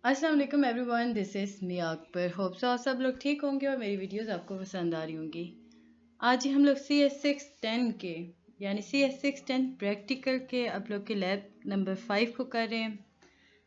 अस्सलाम वालेकुम everyone, this is Miya Akbar. Hope so आप सब लोग ठीक होंगे और मेरी वीडियोस आपको पसंद आ रही होंगी। आज ही हम लोग CS610 के यानी CS610 प्रैक्टिकल के आप लोग के लैब नंबर 5 को कर रहे हैं।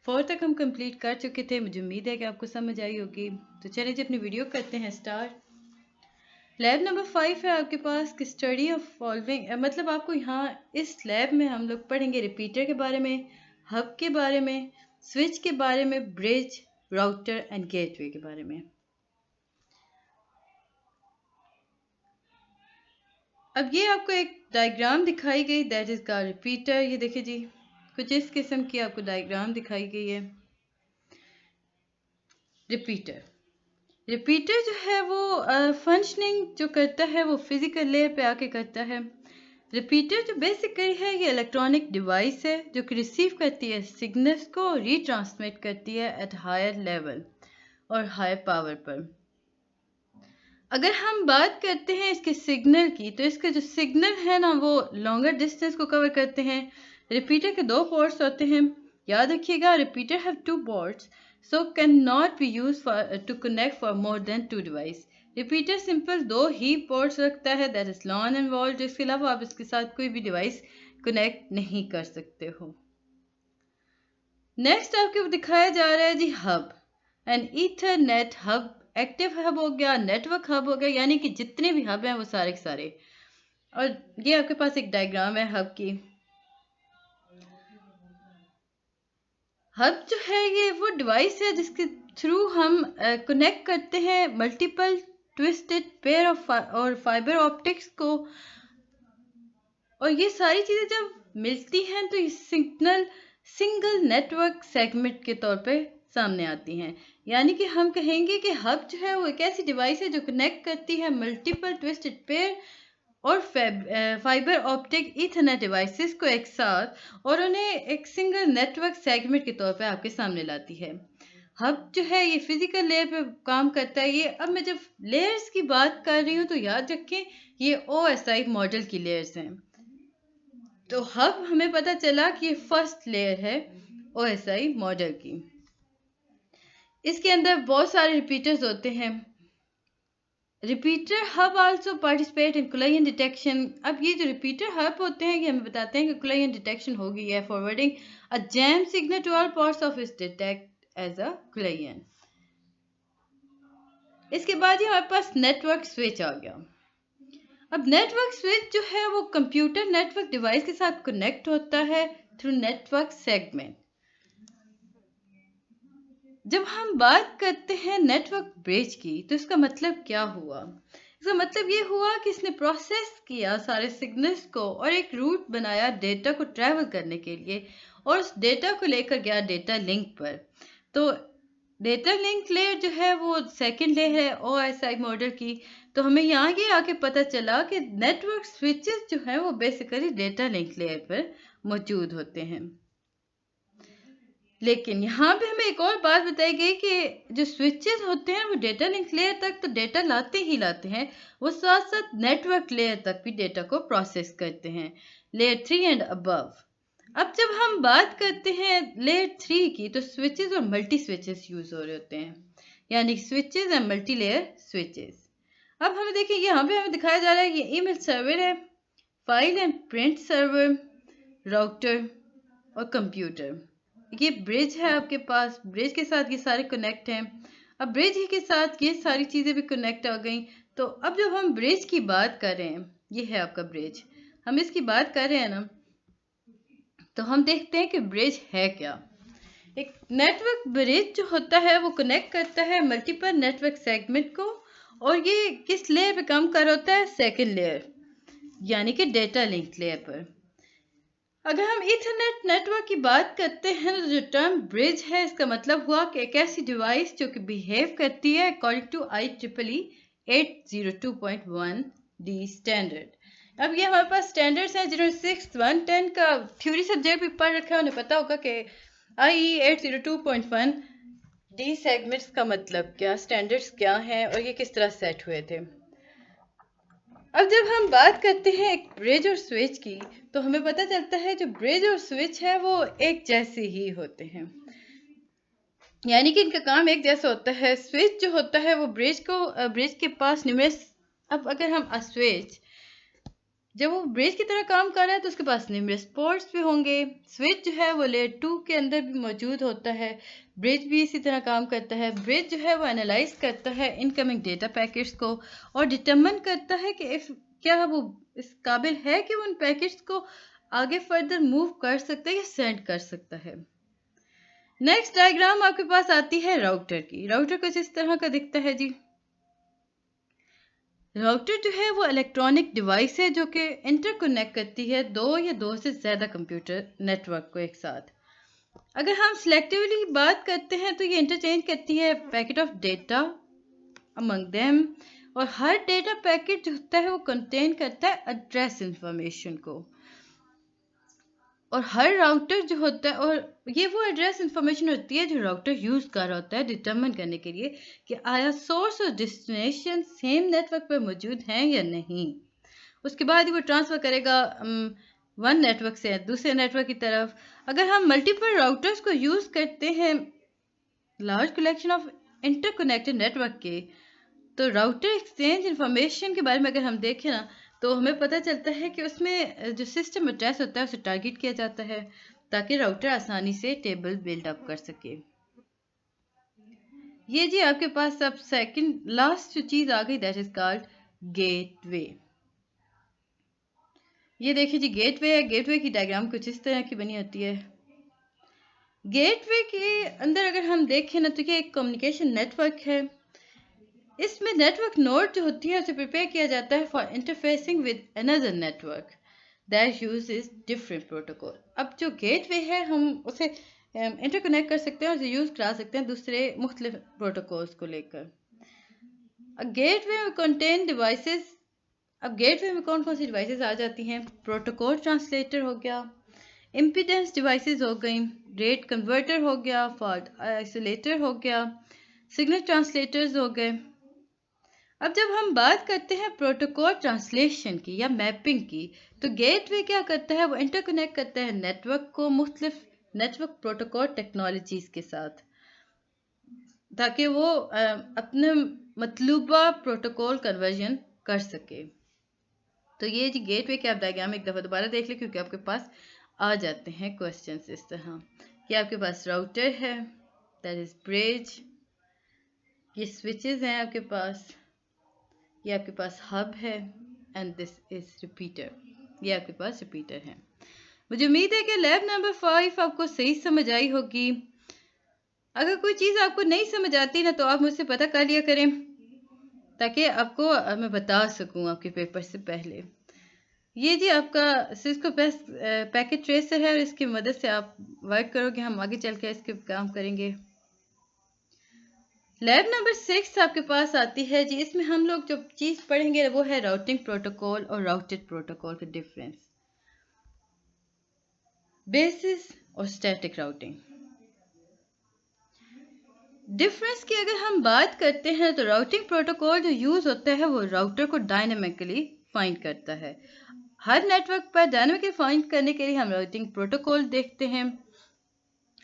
4 तक हम कंप्लीट कर चुके थे, मुझे उम्मीद है कि आपको समझ आई होगी। तो चलिए जी अपनी वीडियो करते हैं स्टार्ट। लैब नंबर 5 है आपके पास कि स्टडी ऑफ फॉलोइंग, मतलब आपको यहाँ इस लैब में हम लोग पढ़ेंगे रिपीटर के बारे में, हब के बारे में, स्विच के बारे में, ब्रिज, राउटर एंड गेटवे के बारे में। अब ये आपको एक डायग्राम दिखाई गई, दैट इज का रिपीटर। ये देखिए जी, कुछ इस किस्म की आपको डायग्राम दिखाई गई है। रिपीटर रिपीटर जो है वो फंक्शनिंग जो करता है वो फिजिकल लेयर पे आके करता है। रिपीटर जो बेसिकली है ये इलेक्ट्रॉनिक डिवाइस है जो कि रिसीव करती है सिग्नल्स को, रीट्रांसमिट करती है एट हायर लेवल और हायर पावर पर। अगर हम बात करते हैं इसके सिग्नल की, तो इसके जो सिग्नल है ना वो लॉन्गर डिस्टेंस को कवर करते हैं। रिपीटर के 2 पोर्ट्स होते हैं, याद रखिएगा। Repeater have 2 ports so can not be use for to connect for more than 2 device. Repeater simple 2 ही पोर्ट्स रखता है, that is LAN and vault. इसके अलावा आप इसके साथ कोई भी डिवाइस कनेक्ट नहीं कर सकते हो। नेक्स्ट आपको दिखाया जा रहा है जी hub and ethernet hub. Active hub हो गया, नेटवर्क हब हो गया, यानी कि जितने भी हब हैं वो सारे के सारे। और ये आपके पास एक डायग्राम है हब की। हब जो है ये वो डिवाइस है जिसके थ्रू हम कनेक्ट करते हैं मल्टीपल ट्विस्टेड पेयर ऑफ और फाइबर ऑप्टिक्स को। और ये सारी चीज़ें जब मिलती हैं तो ये सिंगल नेटवर्क सेगमेंट के तौर पे सामने आती हैं। यानी कि हम कहेंगे कि हब जो है वो एक ऐसी डिवाइस है जो कनेक्ट करती है मल्टीपल ट्विस्टेड पेयर और फाइबर ऑप्टिक ईथरनेट डिवाइसेस को एक साथ और उन्हें एक सिंगल नेटवर्क सेगमेंट के तौर पे आपके सामने लाती है। हब जो है ये फिजिकल लेयर पे काम करता है। ये अब मैं जब लेयर्स की बात कर रही हूँ तो याद रखें ये OSI मॉडल की लेयर्स हैं। तो हब हमें पता चला कि ये फर्स्ट लेयर है OSI मॉडल की। इसके अंदर बहुत सारे रिपीटर्स होते हैं। Repeater hub also participate in collision detection. अब ये जो रिपीटर हब होते हैं ये हमें बताते हैं कि कोलिजन डिटेक्शन हो गई है, forwarding a jam signal to all parts of its detect as a collision. इसके बाद ही हमारे पास नेटवर्क स्विच आ गया। अब नेटवर्क स्विच जो है वो कंप्यूटर नेटवर्क डिवाइस के साथ कनेक्ट होता है थ्रू नेटवर्क सेगमेंट। जब हम बात करते हैं नेटवर्क ब्रिज की तो इसका मतलब क्या हुआ? इसका मतलब ये हुआ कि इसने प्रोसेस किया सारे सिग्नल्स को और एक रूट बनाया डेटा को ट्रैवल करने के लिए, और उस डेटा को लेकर गया डेटा लिंक पर। तो डेटा लिंक लेयर जो है वो सेकंड लेयर है OSI मॉडल की। तो हमें यहाँ ये आके पता चला कि नेटवर्क स्विचेस जो हैं वो बेसिकली डेटा लिंक लेयर पर मौजूद होते हैं। लेकिन यहाँ पे हमें एक और बात बताई गई कि जो स्विचेस होते हैं वो डेटा लिंक लेयर तक तो डेटा लाते ही लाते हैं, वो साथ साथ नेटवर्क लेयर तक भी डेटा को प्रोसेस करते हैं, लेयर 3 एंड अबव। अब जब हम बात करते हैं लेयर 3 की तो स्विचेस और मल्टी स्विचेस यूज हो रहे होते हैं, यानी switches and multi layer switches. अब हमें देखिए यहाँ पे हमें दिखाया जा रहा है ये ईमेल सर्वर है, file and print server, router और कंप्यूटर। ये ब्रिज है आपके पास, ब्रिज के साथ ये सारे कनेक्ट हैं। अब ब्रिज ही के साथ ये सारी चीज़ें भी कनेक्ट आ गई। तो अब जब हम ब्रिज की बात कर रहे हैं, ये है आपका ब्रिज, हम इसकी बात कर रहे हैं ना, तो हम देखते हैं कि ब्रिज है क्या। एक नेटवर्क ब्रिज जो होता है वो कनेक्ट करता है मल्टीपल नेटवर्क सेगमेंट को, और ये किस लेयर पे काम कर होता है? सेकेंड लेयर, यानी कि डेटा लिंक लेयर पर। अगर हम ईथरनेट नेटवर्क की बात करते हैं तो जो टर्म ब्रिज है इसका मतलब हुआ कि एक ऐसी डिवाइस जो कि बिहेव करती है according to IEEE 802.1D standard. अब ये हमारे पास स्टैंडर्ड्स हैं जिन्होंने 6th 110 का थ्योरी सब्जेक्ट भी पढ़ रखा है, उन्हें पता होगा कि IEEE 802.1D सेगमेंट्स का मतलब क्या, स्टैंडर्ड्स क्या हैं और ये किस तरह सेट हुए थे। अब जब हम बात करते हैं एक ब्रिज और स्विच की तो हमें पता चलता है जो ब्रिज और स्विच है वो एक जैसे ही होते हैं। यानी कि इनका काम एक जैसा होता है। स्विच जो होता है वो ब्रिज के पास न्यूमरस, अब अगर हम स्विच जब वो ब्रिज की तरह काम कर रहा है तो उसके पास न्यूमरस पोर्ट्स भी होंगे। स्विच जो है वो लेयर 2 के अंदर भी मौजूद होता है। ब्रिज भी इसी तरह काम करता है। ब्रिज जो है वो एनालाइज करता है इनकमिंग डेटा पैकेट्स को और डिटरमिन करता है कि क्या वो इस काबिल है कि वो उन पैकेट्स को आगे फर्दर मूव कर सकता है या सेंड कर सकता है। नेक्स्ट डायग्राम आपके पास आती है राउटर की। राउटर कुछ इस तरह का दिखता है जी। राउटर जो है वो इलेक्ट्रॉनिक डिवाइस है जो कि इंटरकनेक्ट करती है दो या दो से ज़्यादा कंप्यूटर नेटवर्क को एक साथ। अगर हम सिलेक्टिवली बात करते हैं तो ये इंटरचेंज करती है packet of data among them, और हर डेटा पैकेट जो होता है वो कंटेन करता है एड्रेस इंफॉर्मेशन को। और हर राउटर जो होता है, और ये वो एड्रेस इंफॉर्मेशन होती है जो राउटर यूज़ कर रहा होता है डिटरमिन करने के लिए कि आया सोर्स और डेस्टिनेशन सेम नेटवर्क पर मौजूद हैं या नहीं। उसके बाद ही वो ट्रांसफ़र करेगा वन नेटवर्क से दूसरे नेटवर्क की तरफ। अगर हम मल्टीपल राउटर्स को यूज़ करते हैं large collection of interconnected network के, तो राउटर एक्सचेंज इंफॉर्मेशन के बारे में अगर हम देखें ना तो हमें पता चलता है कि उसमें जो सिस्टम एड्रेस होता है उसे टारगेट किया जाता है ताकि राउटर आसानी से टेबल बिल्ड अप कर सके। ये जी आपके पास अब सेकंड लास्ट जो चीज़ आ गई दैट इज कॉल्ड गेटवे। ये देखिए जी गेटवे है। गेटवे की डायग्राम कुछ इस तरह की बनी होती है। गेटवे के अंदर अगर हम देखें ना तो ये एक कम्युनिकेशन नेटवर्क है। इसमें नेटवर्क नोड जो होती है उसे प्रिपेयर किया जाता है for interfacing with another network that uses different protocol. अब जो गेटवे है हम उसे इंटरकनेक्ट कर सकते हैं और उसे यूज़ करा सकते हैं दूसरे मुख्तलिफ प्रोटोकॉल्स को लेकर। गेटवे में कंटेन डिवाइसेस। अब गेटवे में कौन कौन सी डिवाइसेस आ जाती हैं? प्रोटोकॉल ट्रांसलेटर हो गया, इम्पीडेंस डिवाइसेस हो गई, रेट कन्वर्टर हो गया, फॉल्ट आइसोलेटर हो गया, सिग्नल ट्रांसलेटर्स हो गए। अब जब हम बात करते हैं प्रोटोकॉल ट्रांसलेशन की या मैपिंग की, तो गेटवे क्या करता है? वो इंटरकनेक्ट करता है नेटवर्क को मुख्तलिफ नेटवर्क प्रोटोकॉल टेक्नोलॉजीज के साथ ताकि वो अपने मतलूबा प्रोटोकॉल कन्वर्जन कर सके। तो ये जी गेटवे के आप डायग्राम एक दफ़ा दोबारा देख लें क्योंकि आपके पास आ जाते हैं क्वेश्चंस इस तरह। ये आपके पास राउटर है दैट इज ब्रिज, ये स्विचेस हैं आपके पास, ये आपके पास हब है एंड दिस इज रिपीटर, ये आपके पास रिपीटर है। मुझे उम्मीद है कि लैब नंबर 5 आपको सही समझ आई होगी। अगर कोई चीज़ आपको नहीं समझ आती ना तो आप मुझसे पता कर लिया करें ताकि आपको मैं बता सकूं आपके पेपर से पहले। ये जी आपका सिस्को बेस्ट पैकेट ट्रेसर है और इसकी मदद से आप वर्क करोगे। हम आगे चल के इसके काम करेंगे। लैब नंबर 6 आपके पास आती है जी। इसमें हम लोग जो चीज़ पढ़ेंगे वो है राउटिंग प्रोटोकॉल और राउटेड प्रोटोकॉल का डिफरेंस, बेसिस और स्टैटिक राउटिंग। डिफरेंस की अगर हम बात करते हैं तो राउटिंग प्रोटोकॉल जो यूज़ होता है वो राउटर को डायनामिकली फाइंड करता है। हर नेटवर्क पर डायनामिकली फाइंड करने के लिए हम राउटिंग प्रोटोकॉल देखते हैं,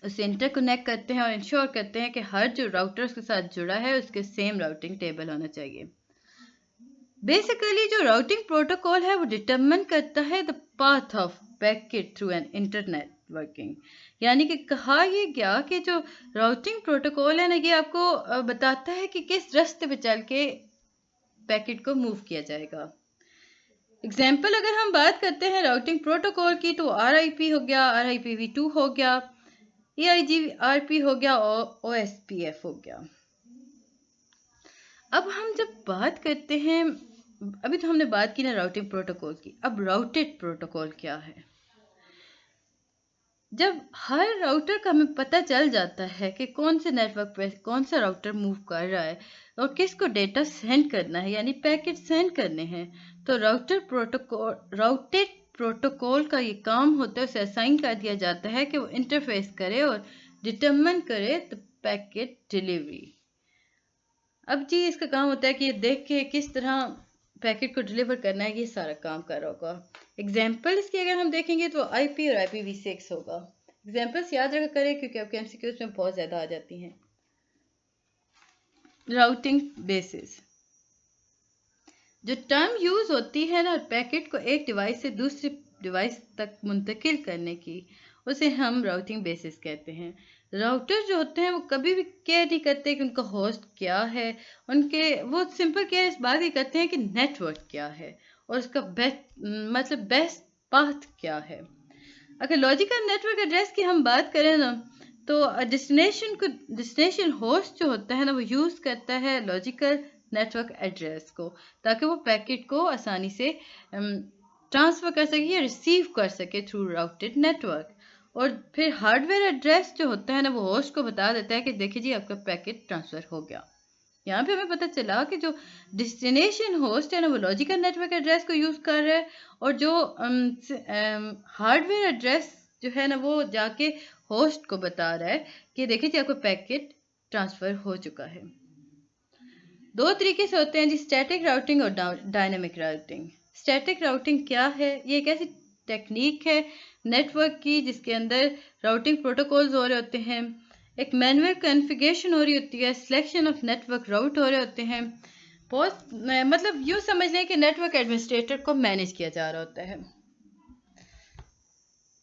उसे इंटरकनेक्ट करते हैं और इंश्योर करते हैं कि हर जो राउटर उसके साथ जुड़ा है उसके सेम राउटिंग टेबल होना चाहिए। बेसिकली जो राउटिंग प्रोटोकॉल है वो डिटरमिन करता है the path of packet through an internet working. यानी कि कहा ये गया कि जो राउटिंग प्रोटोकॉल है ना ये आपको बताता है कि किस रास्ते पे चल के पैकेट को मूव किया जाएगा। एग्जाम्पल अगर हम बात करते हैं राउटिंग प्रोटोकॉल की तो RIP हो गया, RIPv2 हो गया, EIGRP हो गया और OSPF हो गया। अब हम जब बात करते हैं, अभी तो हमने बात की ना राउटिंग प्रोटोकॉल की, अब राउटेड प्रोटोकॉल क्या है? जब हर राउटर का हमें पता चल जाता है कि कौन से नेटवर्क पे कौन सा राउटर मूव कर रहा है और किसको डेटा सेंड करना है यानी पैकेट सेंड करने हैं, तो राउटेड प्रोटोकॉल का ये काम होता है, उसे असाइन कर दिया जाता है कि वो इंटरफेस करे और डिटरमिन करे द पैकेट डिलीवरी। अब जी इसका काम होता है कि ये देख के किस तरह पैकेट को डिलीवर करना है, ये सारा काम कर रहा होगा। एग्जाम्पल इसकी अगर हम देखेंगे तो IP और IPv6 होगा। एग्जाम्पल्स याद रखा करें क्योंकि आपके MCQs में बहुत ज़्यादा आ जाती हैं। Routing basis. जो टर्म यूज होती है ना पैकेट को एक डिवाइस से दूसरे डिवाइस तक मुंतकिल करने की, उसे हम राउटिंग बेसिस कहते हैं। राउटर जो होते हैं वो कभी भी केयर नहीं करते कि उनका होस्ट क्या है, वो सिंपल केयर इस बात की करते हैं कि नेटवर्क क्या है और उसका बेस्ट पाथ क्या है। अगर लॉजिकल नेटवर्क एड्रेस की हम बात करें ना, तो डेस्टिनेशन होस्ट जो होता है ना वो यूज करता है लॉजिकल नेटवर्क एड्रेस को, ताकि वो पैकेट को आसानी से ट्रांसफर कर सके या रिसीव कर सके थ्रू राउटेड नेटवर्क। और फिर हार्डवेयर एड्रेस जो होता है ना वो होस्ट को बता देता है कि देखिए जी आपका पैकेट ट्रांसफर हो गया। यहाँ पे हमें पता चला कि जो डेस्टिनेशन होस्ट है ना वो लॉजिकल नेटवर्क एड्रेस को यूज कर रहा है, और जो हार्डवेयर एड्रेस जो है ना वो जाके होस्ट को बता रहा है कि देखिए जी आपका पैकेट ट्रांसफर हो चुका है। दो तरीके से होते हैं जी, स्टैटिक राउटिंग और डायनेमिक राउटिंग। स्टैटिक राउटिंग क्या है? ये एक ऐसी टेक्निक है नेटवर्क की जिसके अंदर राउटिंग प्रोटोकॉल्स हो रहे होते हैं, एक मैनुअल कॉन्फ़िगरेशन हो रही होती है, सिलेक्शन ऑफ नेटवर्क राउट हो रहे होते हैं। बहुत मतलब यूँ समझ लें कि नेटवर्क एडमिनिस्ट्रेटर को मैनेज किया जा रहा होता है।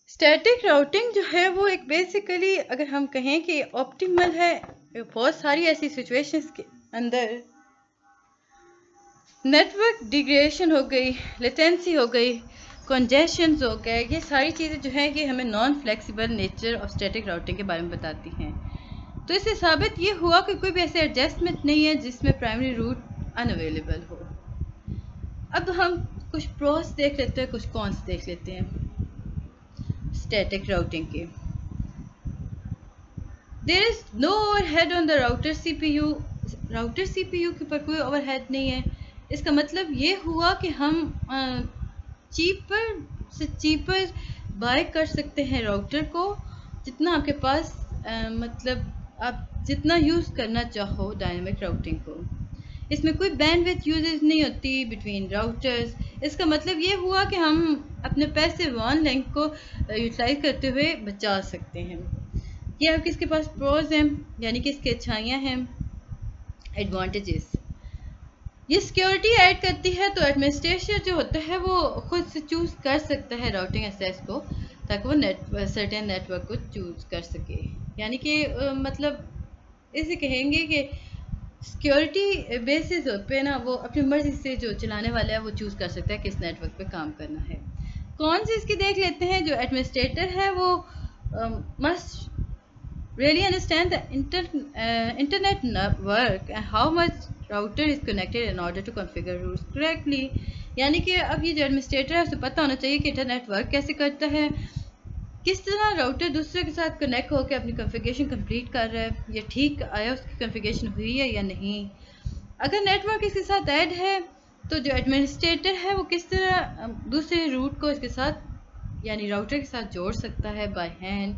स्टैटिक राउटिंग जो है वो एक बेसिकली अगर हम कहें कि ऑप्टिमल है, बहुत सारी ऐसी सिचुएशंस के अंदर नेटवर्क डिग्रेडेशन हो गई, लेटेंसी हो गई, कंजेशंस हो गए, ये सारी चीज़ें जो हैं कि हमें non flexible nature of static routing के बारे में बताती हैं। तो इससे साबित ये हुआ कि कोई भी ऐसे एडजस्टमेंट नहीं है जिसमें प्राइमरी रूट अनअवेलेबल हो। अब हम कुछ प्रोस देख लेते हैं, कुछ कॉन्स देख लेते हैं स्टैटिक राउटिंग के। There is no overhead on the router CPU. Router CPU के ऊपर कोई ओवरहेड नहीं है। इसका मतलब ये हुआ कि हम चीपर से चीपर बाय कर सकते हैं राउटर को, जितना आपके पास मतलब आप जितना यूज़ करना चाहो डायनेमिक राउटिंग को। इसमें कोई बैंडविड्थ यूजेज नहीं होती बिटवीन राउटर्स। इसका मतलब ये हुआ कि हम अपने पैसे वन लिंक को यूटिलाइज करते हुए बचा सकते हैं। ये आपके इसके पास प्रोज हैं, यानी कि इसकी अच्छाइयाँ हैं, एडवांटेजेस। ये सिक्योरिटी ऐड करती है, तो एडमिनिस्ट्रेटर जो होता है वो खुद से चूज़ कर सकता है राउटिंग एक्सेस को, ताकि वो सर्टेन नेटवर्क को चूज़ कर सके। यानी कि मतलब इसे कहेंगे कि सिक्योरिटी बेसिस पे ना वो अपनी मर्जी से जो चलाने वाला है वो चूज़ कर सकता है किस नेटवर्क पे काम करना है। कौन से इसकी देख लेते हैं। जो एडमिनिस्ट्रेटर है वो must really understand the internet network and how much router is connected in order to configure rules correctly। यानी कि अब ये जो एडमिनिस्ट्रेटर है उसे पता होना चाहिए कि इंटरनेट वर्क कैसे करता है, किस तरह राउटर दूसरे के साथ कनेक्ट होकर अपनी कॉन्फ़िगरेशन कंप्लीट कर रहा है, या ठीक आया उसकी कॉन्फ़िगरेशन हुई है या नहीं। अगर नेटवर्क इसके साथ ऐड है तो जो एडमिनिस्ट्रेटर है वो किस तरह दूसरे रूट को इसके साथ यानी राउटर के साथ जोड़ सकता है बाय हैंड।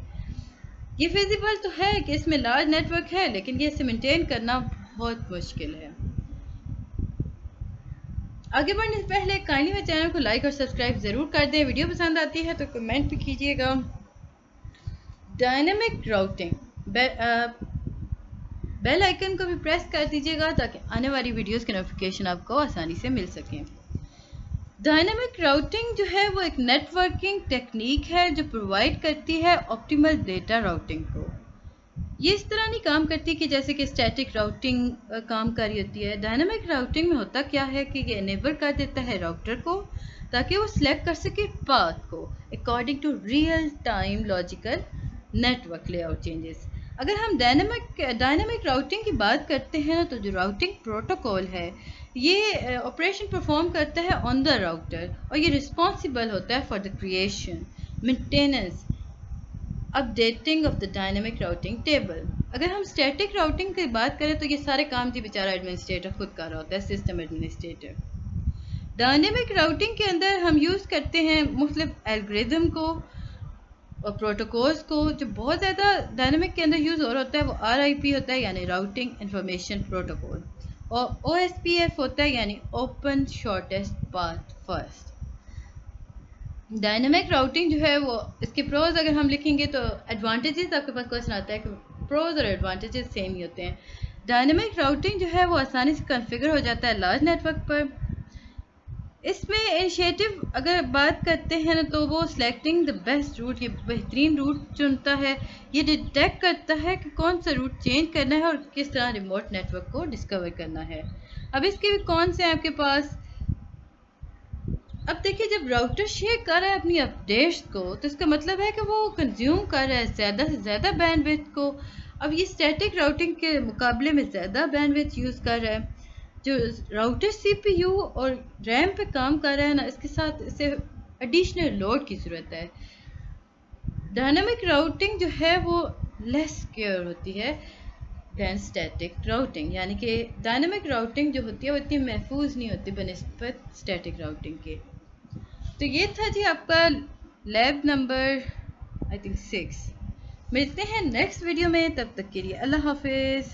ये फिजिबल तो है कि इसमें लार्ज नेटवर्क है, लेकिन ये इसे मेंटेन करना बहुत मुश्किल है। आगे बढ़ने से पहले काइंडली मेरे चैनल को लाइक और सब्सक्राइब ज़रूर कर दें। वीडियो पसंद आती है तो कमेंट भी कीजिएगा। डायनेमिक राउटिंग, बेल आइकन को भी प्रेस कर दीजिएगा ताकि आने वाली वीडियोस के नोटिफिकेशन आपको आसानी से मिल सकें। डायनेमिक राउटिंग जो है वो एक नेटवर्किंग टेक्निक है जो प्रोवाइड करती है ऑप्टिमल डेटा राउटिंग को। ये इस तरह नहीं काम करती कि जैसे कि स्टैटिक राउटिंग काम कर रही होती है। डायनेमिक राउटिंग में होता क्या है कि ये इनेबल कर देता है राउटर को ताकि वो सिलेक्ट कर सके पाथ को according to real time logical network layout changes. अगर हम डायनेमिक राउटिंग की बात करते हैं तो जो राउटिंग प्रोटोकॉल है ये ऑपरेशन परफॉर्म करता है ऑन द राउटर, और ये रिस्पॉन्सिबल होता है for the creation, maintenance, updating of the dynamic routing table. अगर हम स्टैटिक राउटिंग की बात करें तो ये सारे काम जी बेचारा एडमिनिस्ट्रेटर खुद कर रहा होता है, सिस्टम एडमिनिस्ट्रेटर। डायनेमिक राउटिंग के अंदर हम यूज़ करते हैं मुख्तलिफ एल्गोरिदम को और प्रोटोकॉल्स को। जो बहुत ज़्यादा डायनेमिक के अंदर यूज़ हो रहा होता है वो RIP होता है यानी राउटिंग इंफॉर्मेशन प्रोटोकॉल, और OSPF होता है यानी open shortest path first. Dynamic routing जो है वो इसके प्रोज अगर हम लिखेंगे तो एडवांटेजेस आपके पास क्वेश्चन आता है कि प्रोज और एडवांटेजेस सेम ही होते हैं। डायनेमिक राउटिंग जो है वो आसानी से कॉन्फ़िगर हो जाता है लार्ज नेटवर्क पर। इसमें इनिशिएटिव अगर बात करते हैं ना, तो वो सिलेक्टिंग द बेस्ट रूट, ये बेहतरीन रूट चुनता है। ये डिटेक्ट करता है कि कौन सा रूट चेंज करना है और किस तरह रिमोट नेटवर्क को डिस्कवर करना है। अब इसके भी कौन से हैं आपके पास। अब देखिए, जब राउटर शेयर कर रहा है अपनी अपडेट्स को, तो इसका मतलब है कि वो कंज्यूम कर रहा है ज़्यादा से ज़्यादा बैंडविड्थ को। अब ये स्टैटिक राउटिंग के मुकाबले में ज़्यादा बैंडविड्थ यूज़ कर रहा है। जो राउटर सीपीयू और रैम पे काम कर रहा है ना, इसके साथ इसे एडिशनल लोड की ज़रूरत है। डायनामिक राउटिंग जो है वो लेस सिक्योर होती है दैन स्टैटिक राउटिंग, यानी कि डायनामिक राउटिंग जो होती है वो इतनी महफूज नहीं होती बनिस्बत स्टैटिक राउटिंग के। तो ये था जी आपका लैब नंबर आई थिंक 6। मिलते हैं नेक्स्ट वीडियो में, तब तक के लिए अल्लाह हाफिज़।